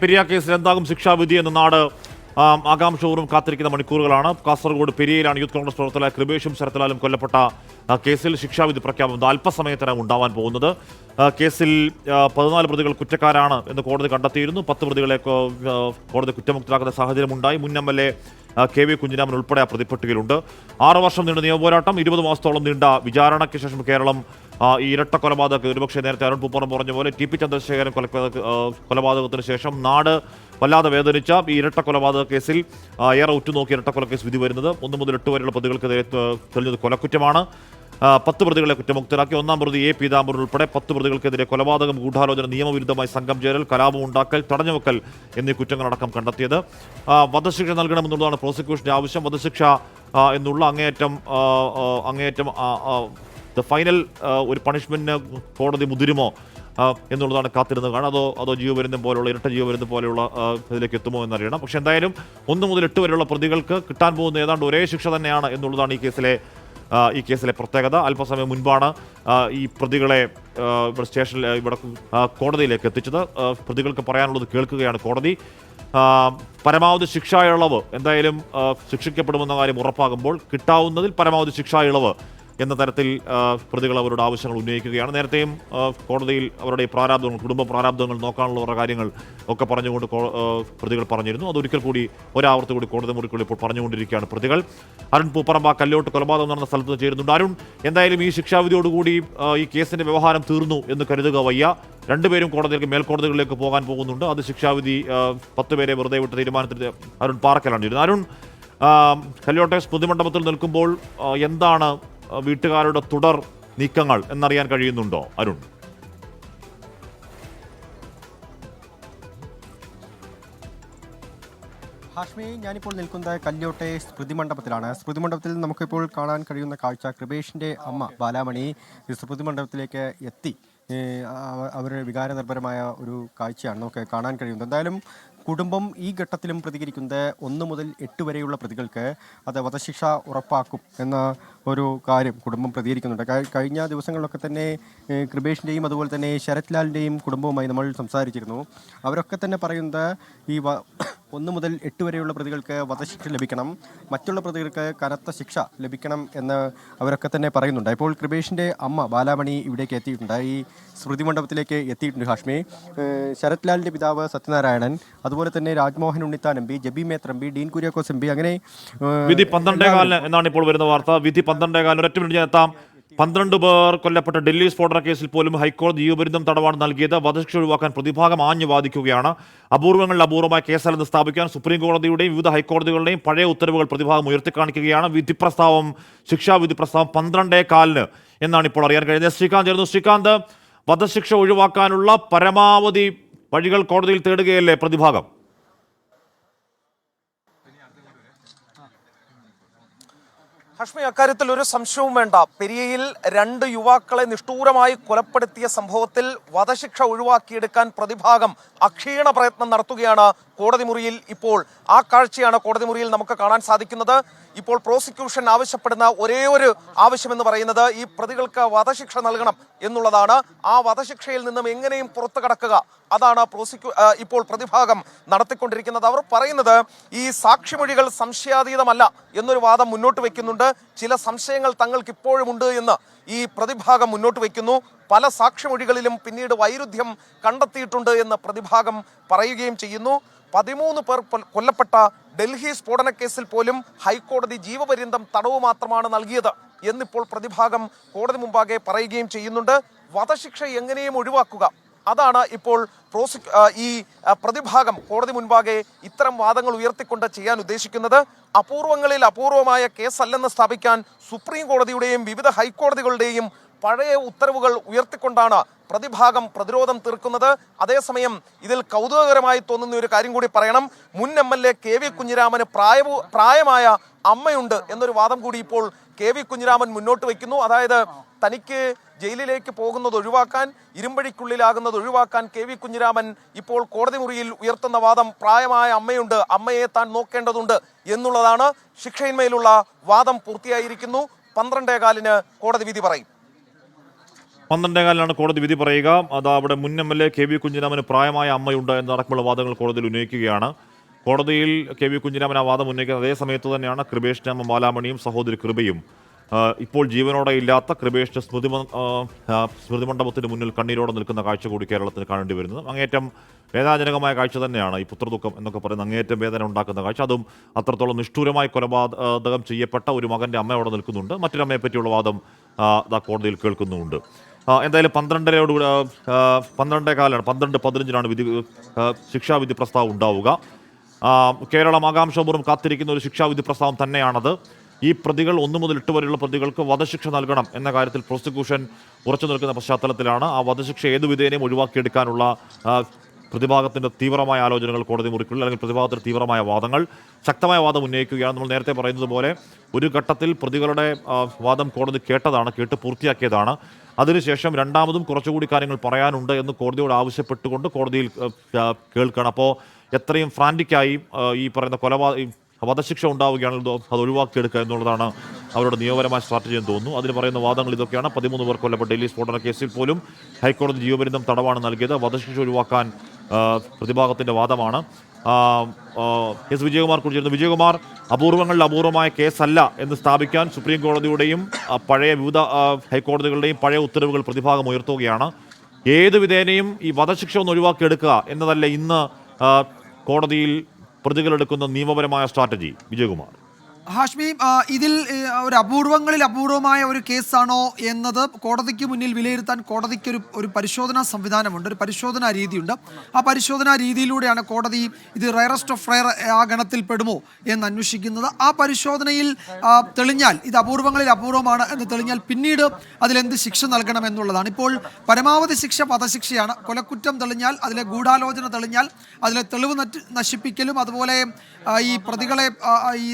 പെരിയ കേസിൽ എന്താകും ശിക്ഷാവിധി എന്ന നാട് ആകാംക്ഷപൂർവ്വം കാത്തിരിക്കുന്ന മണിക്കൂറുകളാണ്. കാസർഗോഡ് പെരിയയിലാണ് യൂത്ത് കോൺഗ്രസ് പ്രവർത്തകരായ കൃപേഷും ശരത്ലാലും കൊല്ലപ്പെട്ട കേസിൽ ശിക്ഷാവിധി പ്രഖ്യാപനം അല്പസമയത്തിനാണ് ഉണ്ടാവാൻ പോകുന്നത്. കേസിൽ 14 പ്രതികൾ കുറ്റക്കാരാണ് എന്ന് കോടതി കണ്ടെത്തിയിരുന്നു. 10 പ്രതികളെ കോടതി കുറ്റമുക്തരാക്കുന്ന സാഹചര്യമുണ്ടായി. മുൻ MLA KV കുഞ്ഞിരാമൻ ഉൾപ്പെടെ ആ പ്രതിപ്പട്ടികയിലുണ്ട്. 6 വർഷം നീണ്ട നിയമപോരാട്ടം, 20 മാസത്തോളം നീണ്ട വിചാരണയ്ക്ക് ശേഷം കേരളം ഈ ഇരട്ട കൊലപാതകം, ഒരുപക്ഷെ നേരത്തെ അരുൺ പൂപ്പറം പറഞ്ഞ പോലെ TP ചന്ദ്രശേഖരൻ കൊലപാതകത്തിന് ശേഷം നാട് വല്ലാതെ വേദനിച്ച ഈ ഇരട്ട കൊലപാതക കേസിൽ ഏറെ ഉറ്റുനോക്കി ഇരട്ട കൊലക്കേസ് വിധി വരുന്നത് 1 മുതൽ 8 വരെയുള്ള പ്രതികൾക്കെതിരെ തെളിഞ്ഞത് കൊലക്കുറ്റമാണ്. 10 പ്രതികളെ കുറ്റമുക്തരാക്കി. 1-ാം പ്രതി A പീതാംബരൻ ഉൾപ്പെടെ 10 പ്രതികൾക്കെതിരെ കൊലപാതകം, ഗൂഢാലോചന, നിയമവിരുദ്ധമായി സംഘം ചേരൽ, കലാപം ഉണ്ടാക്കൽ, തടഞ്ഞുവെക്കൽ എന്നീ കുറ്റങ്ങളടക്കം കണ്ടെത്തിയത്. വധശിക്ഷ നൽകണമെന്നുള്ളതാണ് പ്രോസിക്യൂഷന്റെ ആവശ്യം. വധശിക്ഷ എന്നുള്ള അങ്ങേയറ്റം ദ ഫൈനൽ ഒരു പണിഷ്മെന്റിന് കോടതി മുതിരുമോ എന്നുള്ളതാണ് കാത്തിരുന്നത് കാണാം. അതോ ജീവപര്യന്തം പോലുള്ള ഇരട്ട ജീവപര്യന്തം പോലെയുള്ള ഇതിലേക്ക് എത്തുമോ എന്നറിയണം. പക്ഷെ എന്തായാലും 1 മുതൽ 8 വരെയുള്ള പ്രതികൾക്ക് കിട്ടാൻ പോകുന്ന ഏതാണ്ട് ഒരേ ശിക്ഷ തന്നെയാണ് എന്നുള്ളതാണ് ഈ കേസിലെ പ്രത്യേകത. അല്പസമയം മുൻപാണ് ഈ പ്രതികളെ ഇവിടെ കോടതിയിലേക്ക് എത്തിച്ചത്. പ്രതികൾക്ക് പറയാനുള്ളത് കേൾക്കുകയാണ് കോടതി. പരമാവധി ശിക്ഷാ ഇളവ് എന്തായാലും ശിക്ഷിക്കപ്പെടുമെന്ന കാര്യം ഉറപ്പാകുമ്പോൾ കിട്ടാവുന്നതിൽ പരമാവധി ശിക്ഷാ ഇളവ് എന്ന തരത്തിൽ പ്രതികൾ അവരുടെ ആവശ്യങ്ങൾ ഉന്നയിക്കുകയാണ്. നേരത്തെയും കോടതിയിൽ അവരുടെ പ്രാരാബ്ദങ്ങൾ, കുടുംബ പ്രാരാബ്ദങ്ങൾ നോക്കാനുള്ള കാര്യങ്ങൾ ഒക്കെ പറഞ്ഞുകൊണ്ട് പ്രതികൾ പറഞ്ഞിരുന്നു. അതൊരിക്കൽ കൂടി ഒരാവർത്തി കൂടി കോടതി മുറിക്കുള്ളിൽ ഇപ്പോൾ പറഞ്ഞുകൊണ്ടിരിക്കുകയാണ് പ്രതികൾ. അരുൺ പൂപ്പറമ്പ കല്ലോട്ട് കൊലപാതകം നടന്ന സ്ഥലത്ത് ചേരുന്നുണ്ട്. അരുൺ, എന്തായാലും ഈ ശിക്ഷാവിധിയോടുകൂടി ഈ കേസിന്റെ വ്യവഹാരം തീർന്നു എന്ന് കരുതുക വയ്യ. രണ്ടുപേരും മേൽക്കോടതികളിലേക്ക് പോകാൻ പോകുന്നുണ്ട്. അത് ശിക്ഷാവിധി 10 പേരെ വെറുതെ വിട്ട തീരുമാനത്തിൽ അരുൺ പാറക്കലാണ് ഇരുന്നത്. അരുൺ, കല്യോട്ടെ സ്മൃതി മണ്ഡപത്തിൽ നിൽക്കുമ്പോൾ എന്താണ് വീട്ടുകാരുടെ തുടർ നീക്കങ്ങൾ എന്നറിയാൻ കഴിയുന്നുണ്ടോ അരുൺ? ഹാഷ്മി, ഞാനിപ്പോൾ നിൽക്കുന്നത് കല്യോട്ടെ സ്മൃതി മണ്ഡപത്തിലാണ്. സ്മൃതി മണ്ഡപത്തിൽ നമുക്കിപ്പോൾ കാണാൻ കഴിയുന്ന കാഴ്ച, കൃപേഷിൻ്റെ അമ്മ ബാലാമണി സ്മൃതി മണ്ഡപത്തിലേക്ക് എത്തി അവരുടെ വികാരനിർഭരമായ ഒരു കാഴ്ചയാണ് നമുക്ക് കാണാൻ കഴിയുന്നത്. എന്തായാലും കുടുംബം ഈ ഘട്ടത്തിലും പ്രതികരിക്കുന്നത് 1 മുതൽ 8 വരെയുള്ള പ്രതികൾക്ക് അത് വധശിക്ഷ ഉറപ്പാക്കും എന്ന ഒരു കാര്യം കുടുംബം പ്രതികരിക്കുന്നുണ്ട്. കഴിഞ്ഞ ദിവസങ്ങളിലൊക്കെ തന്നെ കൃപേഷിൻ്റെയും അതുപോലെ തന്നെ ശരത്ലാലിൻ്റെയും കുടുംബവുമായി നമ്മൾ സംസാരിച്ചിരുന്നു. അവരൊക്കെ തന്നെ പറയുന്നത് ഈ 1 മുതൽ 8 വരെയുള്ള പ്രതികൾക്ക് വധശിക്ഷ ലഭിക്കണം, മറ്റുള്ള പ്രതികൾക്ക് കനത്ത ശിക്ഷ ലഭിക്കണം എന്ന് അവരൊക്കെ തന്നെ പറയുന്നുണ്ട്. ഇപ്പോൾ കൃപേഷിൻ്റെ അമ്മ ബാലാമണി ഇവിടേക്ക് എത്തിയിട്ടുണ്ട്, ഈ സ്മൃതി മണ്ഡപത്തിലേക്ക് എത്തിയിട്ടുണ്ട്. ഹാഷ്മി, ശരത്ലാലിൻ്റെ പിതാവ് സത്യനാരായണൻ, അതുപോലെ തന്നെ Rajmohan Unnithan MP, Jebi Methra MP, Dean Kuriakose MP, അങ്ങനെ വിധി 12:15 എന്നാണ് ഇപ്പോൾ വരുന്ന വാർത്ത. വിധി 12:15. ഒരൊറ്റ മിനിറ്റ് ഞാൻ എത്താം. 12 പേർ കൊല്ലപ്പെട്ട ഡൽഹി സ്ഫോടന കേസിൽ പോലും ഹൈക്കോടതി ജീവപര്യന്തം തടവാണ് നൽകിയത്. വധശിക്ഷ ഒഴിവാക്കാൻ പ്രതിഭാഗം ആഞ്ഞു വാദിക്കുകയാണ്. അപൂർവങ്ങളിൽ അപൂർവമായ കേസല്ലെന്ന് സ്ഥാപിക്കാൻ സുപ്രീം കോടതിയുടെയും വിവിധ ഹൈക്കോടതികളുടെയും പഴയ ഉത്തരവുകൾ പ്രതിഭാഗം ഉയർത്തിക്കാണിക്കുകയാണ്. ശിക്ഷാവിധി പ്രസ്താവം 12:15 എന്നാണ് ഇപ്പോൾ അറിയാൻ കഴിയുന്നത്. ശ്രീകാന്ത് ചേർന്നു. ശ്രീകാന്ത്, വധശിക്ഷ ഒഴിവാക്കാനുള്ള പരമാവധി വഴികൾ കോടതിയിൽ തേടുകയല്ലേ പ്രതിഭാഗം? ഹാഷ്മി, അക്കാര്യത്തിൽ ഒരു സംശയവും വേണ്ട. പെരിയയിൽ 2 യുവാക്കളെ നിഷ്ഠൂരമായി കൊലപ്പെടുത്തിയ സംഭവത്തിൽ വധശിക്ഷ ഒഴിവാക്കിയെടുക്കാൻ പ്രതിഭാഗം അക്ഷീണ പ്രയത്നം നടത്തുകയാണ് കോടതി മുറിയിൽ. ഇപ്പോൾ ആ കാഴ്ചയാണ് കോടതി മുറിയിൽ നമുക്ക് കാണാൻ സാധിക്കുന്നത്. ഇപ്പോൾ പ്രോസിക്യൂഷൻ ആവശ്യപ്പെടുന്ന ഒരേ ഒരു ആവശ്യമെന്ന് പറയുന്നത് ഈ പ്രതികൾക്ക് വധശിക്ഷ നൽകണം എന്നുള്ളതാണ്. ആ വധശിക്ഷയിൽ നിന്നും എങ്ങനെയും പുറത്തു കടക്കുക, അതാണ് ഇപ്പോൾ പ്രതിഭാഗം നടത്തിക്കൊണ്ടിരിക്കുന്നത്. അവർ പറയുന്നത് ഈ സാക്ഷിമൊഴികൾ സംശയാതീതമല്ല എന്നൊരു വാദം മുന്നോട്ട് വയ്ക്കുന്നുണ്ട്. ചില സംശയങ്ങൾ തങ്ങൾക്ക് ഇപ്പോഴുമുണ്ട് എന്ന് ഈ പ്രതിഭാഗം മുന്നോട്ട് വയ്ക്കുന്നു. പല സാക്ഷിമൊഴികളിലും പിന്നീട് വൈരുദ്ധ്യം കണ്ടെത്തിയിട്ടുണ്ട് എന്ന് പ്രതിഭാഗം പറയുകയും ചെയ്യുന്നു. 13 പേർ കൊല്ലപ്പെട്ട ഡൽഹി സ്ഫോടന കേസിൽ പോലും ഹൈക്കോടതി ജീവപര്യന്തം തടവ് മാത്രമാണ് നൽകിയത് എന്നിപ്പോൾ പ്രതിഭാഗം കോടതി മുമ്പാകെ പറയുകയും ചെയ്യുന്നുണ്ട്. വധശിക്ഷ എങ്ങനെയും ഒഴിവാക്കുക, അതാണ് ഇപ്പോൾ ഈ പ്രതിഭാഗം കോടതി മുൻപാകെ ഇത്തരം വാദങ്ങൾ ഉയർത്തിക്കൊണ്ട് ചെയ്യാൻ ഉദ്ദേശിക്കുന്നത്. അപൂർവങ്ങളിൽ അപൂർവമായ കേസല്ലെന്ന് സ്ഥാപിക്കാൻ സുപ്രീം കോടതിയുടെയും വിവിധ ഹൈക്കോടതികളുടെയും പഴയ ഉത്തരവുകൾ ഉയർത്തിക്കൊണ്ടാണ് പ്രതിഭാഗം പ്രതിരോധം തീർക്കുന്നത്. അതേസമയം ഇതിൽ കൗതുകകരമായി തോന്നുന്ന ഒരു കാര്യം കൂടി പറയണം. മുൻ MLA KV കുഞ്ഞിരാമന് പ്രായമായ അമ്മയുണ്ട് എന്നൊരു വാദം കൂടി ഇപ്പോൾ KV കുഞ്ഞിരാമൻ മുന്നോട്ട് വയ്ക്കുന്നു. അതായത് തനിക്ക് ജയിലിലേക്ക് പോകുന്നത് ഒഴിവാക്കാൻ, ഇരുമ്പഴിക്കുള്ളിലാകുന്നത് ഒഴിവാക്കാൻ KV കുഞ്ഞിരാമൻ ഇപ്പോൾ കോടതി മുറിയിൽ ഉയർത്തുന്ന വാദം പ്രായമായ അമ്മയുണ്ട്, അമ്മയെ താൻ നോക്കേണ്ടതുണ്ട് എന്നുള്ളതാണ്. ശിക്ഷയിന്മേലുള്ള വാദം പൂർത്തിയായിരിക്കുന്നു. 12:15 കോടതി വിധി പറയും. 12-കാലിലാണ് കോടതി വിധി പറയുക. അത് അവിടെ മുൻ MLA KV കുഞ്ഞിരാമന് പ്രായമായ അമ്മയുണ്ട് എന്നടക്കമുള്ള വാദങ്ങൾ കോടതിയിൽ ഉന്നയിക്കുകയാണ്. കോടതിയിൽ KV കുഞ്ഞിരാമൻ ആ വാദം ഉന്നയിക്കുന്ന അതേ സമയത്ത് തന്നെയാണ് കൃപേഷിന്റെ അമ്മ ബാലാമണിയും സഹോദരി കൃപയും ഇപ്പോൾ ജീവനോടെ ഇല്ലാത്ത കൃപേഷിന്റെ സ്മൃതി മണ്ഡപത്തിന് മുന്നിൽ കണ്ണീരോടെ നിൽക്കുന്ന കാഴ്ച കൂടി കേരളത്തിന് കാണേണ്ടി വരുന്നത്. അങ്ങേറ്റം വേദനാജനകമായ കാഴ്ച തന്നെയാണ് ഈ പുത്രദുഃഖം എന്നൊക്കെ പറയുന്ന അങ്ങേറ്റം വേദന ഉണ്ടാക്കുന്ന കാഴ്ച. അതും അത്രത്തോളം നിഷ്ഠൂരമായി കൊലപാതകം ചെയ്യപ്പെട്ട ഒരു മകന്റെ അമ്മ അവിടെ നിൽക്കുന്നുണ്ട്. മറ്റൊരമ്മയെ പറ്റിയുള്ള വാദം കോടതിയിൽ കേൾക്കുന്നുമുണ്ട്. എന്തായാലും 12:15 വിധി ശിക്ഷാവിധി പ്രസ്താവം ഉണ്ടാവുക. കേരളം ആകാംക്ഷപൂർവ്വം കാത്തിരിക്കുന്ന ഒരു ശിക്ഷാവിധി പ്രസ്താവം തന്നെയാണത്. ഈ പ്രതികൾ 1 മുതൽ 8 വരെയുള്ള പ്രതികൾക്ക് വധശിക്ഷ നൽകണം എന്ന കാര്യത്തിൽ പ്രോസിക്യൂഷൻ ഉറച്ചു നിൽക്കുന്ന പശ്ചാത്തലത്തിലാണ് ആ വധശിക്ഷ ഏതു വിധേനയും ഒഴിവാക്കിയെടുക്കാനുള്ള പ്രതിഭാഗത്തിന്റെ തീവ്രമായ ആലോചനകൾ കോടതി മുറിക്കുള്ളിൽ, അല്ലെങ്കിൽ പ്രതിഭാഗത്തിന്റെ തീവ്രമായ വാദങ്ങൾ, ശക്തമായ വാദം ഉന്നയിക്കുകയാണ്. നമ്മൾ നേരത്തെ പറയുന്നത് പോലെ ഒരു ഘട്ടത്തിൽ പ്രതികളുടെ വാദം കോടതി കേട്ട് പൂർത്തിയാക്കിയതാണ്. അതിനുശേഷം രണ്ടാമതും കുറച്ചുകൂടി കാര്യങ്ങൾ പറയാനുണ്ട് എന്ന് കോടതിയോട് ആവശ്യപ്പെട്ടുകൊണ്ട് കോടതിയിൽ കേൾക്കണം. അപ്പോൾ എത്രയും ഫ്രാൻറ്റിക്കായി ഈ പറയുന്ന വധശിക്ഷ ഉണ്ടാവുകയാണെങ്കിൽ അത് ഒഴിവാക്കിയെടുക്കുക എന്നുള്ളതാണ് അവരുടെ നിയമപരമായ സ്ട്രാറ്റജി എന്ന് തോന്നുന്നു. അതിന് പറയുന്ന വാദങ്ങൾ ഇതൊക്കെയാണ്. 13 പേർ കൊല്ലപ്പെട്ട ഡൽഹി സ്ഫോടന കേസിൽ പോലും ഹൈക്കോടതി ജീവപര്യന്തം തടവാണ് നൽകിയത്. വധശിക്ഷ ഒഴിവാക്കാൻ പ്രതിഭാഗത്തിന്റെ വാദമാണ്. എസ് വിജയകുമാർ കുറിച്ചിരുന്നു. വിജയകുമാർ, അപൂർവങ്ങളിൽ അപൂർവമായ കേസല്ല എന്ന് സ്ഥാപിക്കാൻ സുപ്രീം കോടതിയുടെയും പഴയ വിവിധ ഹൈക്കോടതികളുടെയും പഴയ ഉത്തരവുകൾ പ്രതിഭാഗം ഉയർത്തുകയാണ്. ഏത് വിധേനയും ഈ വധശിക്ഷ ഒന്ന് ഒഴിവാക്കിയെടുക്കുക എന്നതല്ല ഇന്ന് കോടതിയിൽ പ്രതികളെടുക്കുന്ന നിയമപരമായ സ്ട്രാറ്റജി. വിജയകുമാർ. ഹാഷ്മി, ഇതിൽ ഒരു അപൂർവങ്ങളിൽ അപൂർവമായ ഒരു കേസാണോ എന്നത് കോടതിക്ക് മുന്നിൽ വിലയിരുത്താൻ കോടതിക്ക് ഒരു പരിശോധനാ സംവിധാനമുണ്ട്, ഒരു പരിശോധനാ രീതിയുണ്ട്. ആ പരിശോധനാ രീതിയിലൂടെയാണ് കോടതി ഇത് റയറസ്റ്റ് ഓഫ് റയർ ആ ഗണത്തിൽ പെടുമോ എന്ന് അന്വേഷിക്കുന്നത്. ആ പരിശോധനയിൽ തെളിഞ്ഞാൽ ഇത് അപൂർവങ്ങളിൽ അപൂർവമാണ് എന്ന് തെളിഞ്ഞാൽ പിന്നീട് അതിലെന്ത് ശിക്ഷ നൽകണം എന്നുള്ളതാണ്. ഇപ്പോൾ പരമാവധി ശിക്ഷ വധശിക്ഷയാണ്. കൊലക്കുറ്റം തെളിഞ്ഞാൽ, അതിലെ ഗൂഢാലോചന തെളിഞ്ഞാൽ, അതിലെ തെളിവ് നശിപ്പിക്കലും അതുപോലെ ഈ പ്രതികളെ ഈ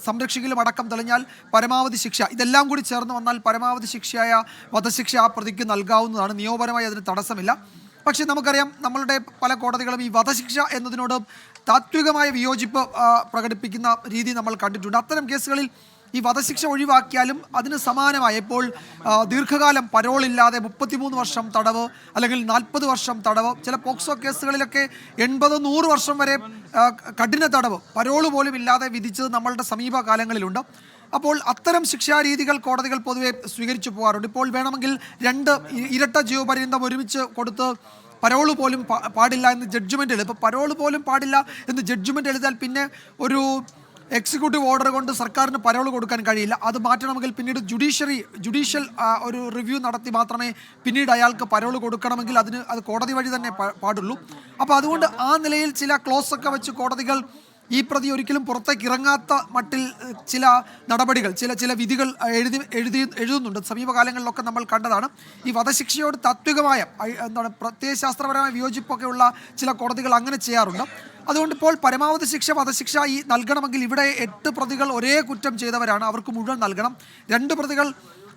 സംരക്ഷിക്കലും അടക്കം തെളിഞ്ഞാൽ പരമാവധി ശിക്ഷ, ഇതെല്ലാം കൂടി ചേർന്ന് വന്നാൽ പരമാവധി ശിക്ഷയായ വധശിക്ഷ ആ പ്രതിക്ക് നൽകാവുന്നതാണ്. നിയമപരമായി അതിന് തടസ്സമില്ല. പക്ഷേ നമുക്കറിയാം, നമ്മളുടെ പല കോടതികളും ഈ വധശിക്ഷ എന്നതിനോട് താത്വികമായ വിയോജിപ്പ് പ്രകടിപ്പിക്കുന്ന രീതി നമ്മൾ കണ്ടിട്ടുണ്ട്. അത്തരം കേസുകളിൽ ഈ വധശിക്ഷ ഒഴിവാക്കിയാലും അതിന് സമാനമായ ഇപ്പോൾ ദീർഘകാലം പരോളില്ലാതെ 33 വർഷം തടവ് അല്ലെങ്കിൽ 40 വർഷം തടവ്, ചില പോക്സോ കേസുകളിലൊക്കെ 80-100 വർഷം വരെ കഠിന തടവ് പരോള് പോലും ഇല്ലാതെ വിധിച്ചത് നമ്മളുടെ സമീപകാലങ്ങളിലുണ്ട്. അപ്പോൾ അത്തരം ശിക്ഷാരീതികൾ കോടതികൾ പൊതുവെ സ്വീകരിച്ചു പോകാറുണ്ട്. ഇപ്പോൾ വേണമെങ്കിൽ 2 ഇരട്ട ജീവപര്യന്തം ഒരുമിച്ച് കൊടുത്ത് പരോള് പോലും പാടില്ല എന്ന് ജഡ്ജ്മെൻ്റ് എഴുതും. ഇപ്പോൾ പരോള് പോലും പാടില്ല എന്ന് ജഡ്ജ്മെൻ്റ് എഴുതിയാൽ പിന്നെ ഒരു എക്സിക്യൂട്ടീവ് ഓർഡർ കൊണ്ട് സർക്കാരിന് പരോള് കൊടുക്കാൻ കഴിയില്ല. അത് മാറ്റണമെങ്കിൽ പിന്നീട് ജുഡീഷ്യൽ ഒരു റിവ്യൂ നടത്തി മാത്രമേ പിന്നീട് അയാൾക്ക് പരോള് കൊടുക്കണമെങ്കിൽ അത് കോടതി വഴി തന്നെ പാടുള്ളൂ. അപ്പോൾ അതുകൊണ്ട് ആ നിലയിൽ ചില ക്ലോസ് ഒക്കെ വെച്ച് കോടതികൾ ഈ പ്രതി ഒരിക്കലും പുറത്തേക്ക് ഇറങ്ങാത്ത മട്ടിൽ ചില നടപടികൾ, ചില വിധികൾ എഴുതുന്നുണ്ട്. സമീപകാലങ്ങളിലൊക്കെ നമ്മൾ കണ്ടതാണ്. ഈ വധശിക്ഷയോട് താത്വികമായ പ്രത്യയശാസ്ത്രപരമായ വിയോജിപ്പൊക്കെ ഉള്ള ചില കോടതികൾ അങ്ങനെ ചെയ്യാറുണ്ട്. അതുകൊണ്ട് ഇപ്പോൾ പരമാവധി ശിക്ഷ വധശിക്ഷ ഈ നൽകണമെങ്കിൽ ഇവിടെ 8 പ്രതികൾ ഒരേ കുറ്റം ചെയ്തവരാണ്, അവർക്ക് മുഴുവൻ നൽകണം. 2 പ്രതികൾ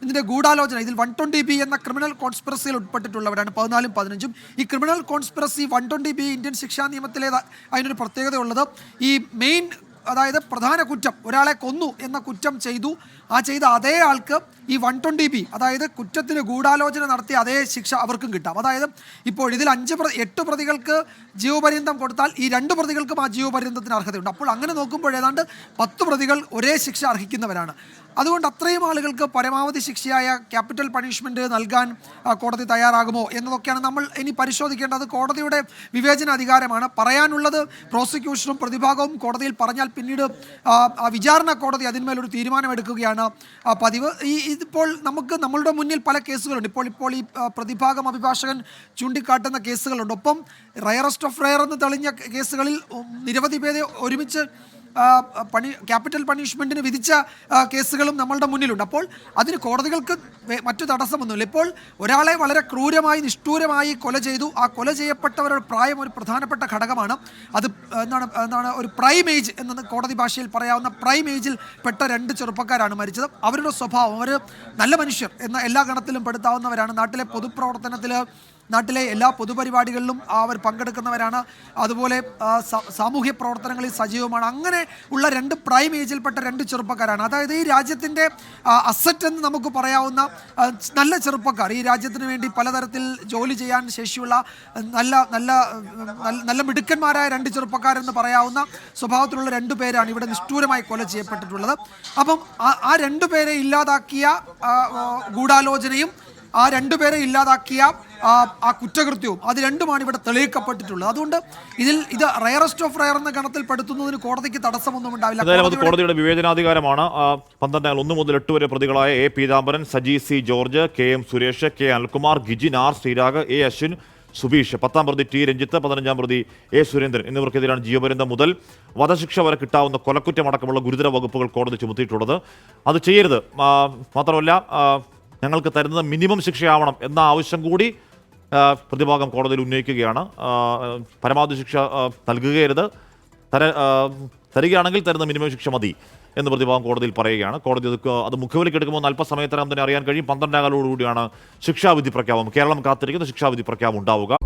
ഇതിൻ്റെ ഗൂഢാലോചന, ഇതിൽ 120B എന്ന ക്രിമിനൽ കോൺസ്പിറസിയിൽ ഉൾപ്പെട്ടിട്ടുള്ളവരാണ്, 14-15. ഈ ക്രിമിനൽ കോൺസ്പിറസി 120B ഇന്ത്യൻ ശിക്ഷാ നിയമത്തിലെ അതിനൊരു പ്രത്യേകതയുള്ളത്, ഈ മെയിൻ, അതായത് പ്രധാന കുറ്റം, ഒരാളെ കൊന്നു എന്ന കുറ്റം ചെയ്ത അതേ ആൾക്ക് ഈ 120B, അതായത് കുറ്റത്തിന് ഗൂഢാലോചന നടത്തിയ അതേ ശിക്ഷ അവർക്കും കിട്ടാം. അതായത് ഇപ്പോൾ ഇതിൽ 8 പ്രതികൾക്ക് ജീവപര്യന്തം കൊടുത്താൽ ഈ 2 പ്രതികൾക്കും ആ ജീവപര്യന്തത്തിന് അർഹതയുണ്ട്. അപ്പോൾ അങ്ങനെ നോക്കുമ്പോൾ ഏതാണ്ട് 10 പ്രതികൾ ഒരേ ശിക്ഷ അർഹിക്കുന്നവരാണ്. അതുകൊണ്ട് അത്രയും ആളുകൾക്ക് പരമാവധി ശിക്ഷയായ ക്യാപിറ്റൽ പണിഷ്മെൻറ്റ് നൽകാൻ കോടതി തയ്യാറാകുമോ എന്നതൊക്കെയാണ് നമ്മൾ ഇനി പരിശോധിക്കേണ്ടത്. കോടതിയുടെ വിവേചനാധികാരമാണ്. പറയാനുള്ളത് പ്രോസിക്യൂഷനും പ്രതിഭാഗവും കോടതിയിൽ പറഞ്ഞാൽ പിന്നീട് വിചാരണ കോടതി അതിന്മേലൊരു തീരുമാനമെടുക്കുകയാണ് പതിവ്. ഇതിപ്പോൾ നമ്മളുടെ മുന്നിൽ പല കേസുകളുണ്ട്. ഇപ്പോൾ ഈ പ്രതിഭാഗം അഭിഭാഷകൻ ചൂണ്ടിക്കാട്ടുന്ന കേസുകളുണ്ട്. ഒപ്പം റയറസ്റ്റ് ഓഫ് റയർ എന്ന് തെളിഞ്ഞ കേസുകളിൽ നിരവധി പേരെ ഒരുമിച്ച് ക്യാപിറ്റൽ പണിഷ്മെൻറ്റിന് വിധിച്ച കേസുകളും നമ്മളുടെ മുന്നിലുണ്ട്. അപ്പോൾ അതിന് കോടതികൾക്ക് മറ്റു തടസ്സമൊന്നുമില്ല. ഇപ്പോൾ ഒരാളെ വളരെ ക്രൂരമായി നിഷ്ഠൂരമായി കൊല ചെയ്തു. ആ കൊല ചെയ്യപ്പെട്ടവരുടെ പ്രായം ഒരു പ്രധാനപ്പെട്ട ഘടകമാണ്. അത് എന്താണ് ഒരു പ്രൈം ഏജ് എന്ന കോടതി ഭാഷയിൽ പറയാവുന്ന പ്രൈം ഏജിൽ പെട്ട 2 ചെറുപ്പക്കാരാണ് മരിച്ചത്. അവരുടെ സ്വഭാവം, അവർ നല്ല മനുഷ്യർ എന്ന എല്ലാ ഗണത്തിലും പെടുത്താവുന്നവരാണ്. നാട്ടിലെ പൊതുപ്രവർത്തനത്തിൽ നാട്ടിലെ എല്ലാ പൊതുപരിപാടികളിലും അവർ പങ്കെടുക്കുന്നവരാണ്. അതുപോലെ സാമൂഹ്യ പ്രവർത്തനങ്ങളിൽ സജീവമാണ്. അങ്ങനെ ഉള്ള രണ്ട് പ്രൈം ഏജിൽപ്പെട്ട രണ്ട് ചെറുപ്പക്കാരാണ്. അതായത് ഈ രാജ്യത്തിൻ്റെ അസറ്റ് എന്ന് നമുക്ക് പറയാവുന്ന നല്ല ചെറുപ്പക്കാർ, ഈ രാജ്യത്തിന് വേണ്ടി പലതരത്തിൽ ജോലി ചെയ്യാൻ ശേഷിയുള്ള നല്ല നല്ല നല്ല മിടുക്കന്മാരായ രണ്ട് ചെറുപ്പക്കാരെന്ന് പറയാവുന്ന സ്വഭാവത്തിലുള്ള രണ്ടു പേരാണ് ഇവിടെ നിഷ്ഠൂരമായി കൊല ചെയ്യപ്പെട്ടിട്ടുള്ളത്. അപ്പം ആ രണ്ടുപേരെ ഇല്ലാതാക്കിയ ഗൂഢാലോചനയും ആ രണ്ടുപേരെ ഇല്ലാതാക്കിയ ആ കുറ്റകൃത്യവും അത് രണ്ടുമാണ് ഇവിടെ തെളിയിക്കപ്പെട്ടിട്ടുള്ളത്. അതുകൊണ്ട് ഇത് റയറസ്റ്റ് ഓഫ് റയർ എന്ന ഗണത്തിൽ പെടുത്തുന്നതിന് കോടതിക്ക് തടസ്സമൊന്നും ഉണ്ടാവില്ല. കോടതിയുടെ വിവേചനാധികാരമാണ്. 1 മുതൽ 8 വരെ പ്രതികളായ A Peethambaran, Saji C George, K M Suresh, K Anilkumar, Gijin R Sreerag, A Ashwin, Subeesh, 10-ാം പ്രതി ടി രഞ്ജിത്ത്, 15-ാം പ്രതി എ സുരേന്ദ്രൻ എന്നിവർക്കെതിരാണ് ജീവപര്യന്തം മുതൽ വധശിക്ഷ വരെ കിട്ടാവുന്ന കൊലക്കുറ്റമടക്കമുള്ള ഗുരുതര വകുപ്പുകൾ കോടതി ചുമത്തിയിട്ടുള്ളത്. അത് ചെയ്യരുത്, മാത്രമല്ല ഞങ്ങൾക്ക് തരുന്നത് മിനിമം ശിക്ഷയാവണം എന്ന ആവശ്യം കൂടി പ്രതിഭാഗം കോടതിയിൽ ഉന്നയിക്കുകയാണ്. പരമാവധി ശിക്ഷ നൽകുകയരുത്, തരികയാണെങ്കിൽ തരുന്ന മിനിമം ശിക്ഷ മതി എന്ന് പ്രതിഭാഗം കോടതിയിൽ പറയുകയാണ്. കോടതി അത് മുഖവിലേക്ക് എടുക്കുമ്പോൾ അല്പസമയത്തിനകം തന്നെ അറിയാൻ കഴിയും. 12 കൂടിയാണ് ശിക്ഷാവിധി പ്രഖ്യാപനം. കേരളം കാത്തിരിക്കുന്ന ശിക്ഷാവിധി പ്രഖ്യാപനം ഉണ്ടാവുക.